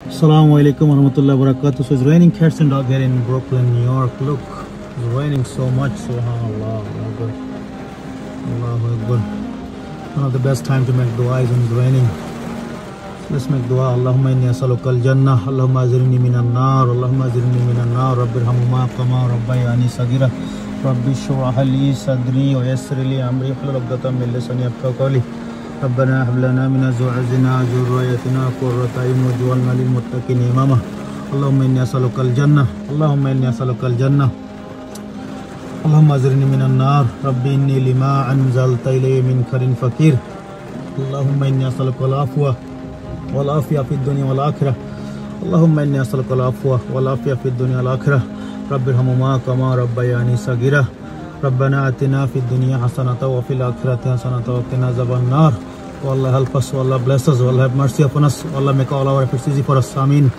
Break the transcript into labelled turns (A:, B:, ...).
A: Assalamu alaikum warahmatullahi wabarakatuh. So it's raining cats and dog here in Brooklyn, New York. Look, it's raining so much. Subhanallah. Allahu Akbar. One of the best time to make dua is when it's raining. So let's make dua. Allahumma inni as'aluka al-jannah. Allahumma azirni minan nar. Allahumma azirni minan nar. Rabbirhamhuma kama rabbayani sagira. Rabbi shrah li sadri wa yassir li amri wahlul 'uqdatam min lisani yafqahu qawli. ربنا هب لنا من ازواجنا وذرياتنا قرة اعين واجعلنا للمتقين اماما اللهم اني اسالك الجنه اللهم اني اسالك الجنه اللهم اجرني من النار ربي اني لما انزلت الي من خير فقير اللهم اني اسالك العفو والعافيه في الدنيا والاخره اللهم اني اسالك العفو والعافيه في الدنيا والاخره رب ارحمهما كما ربياني صغيرا ربنا آتنا في الدنيا حسنة وفي الآخرة حسنة وقنا عذاب النار. Oh Allah, help us. Oh Allah, bless us. Oh Allah, have mercy upon us. Oh Allah, make all our efforts easy for us. Ameen.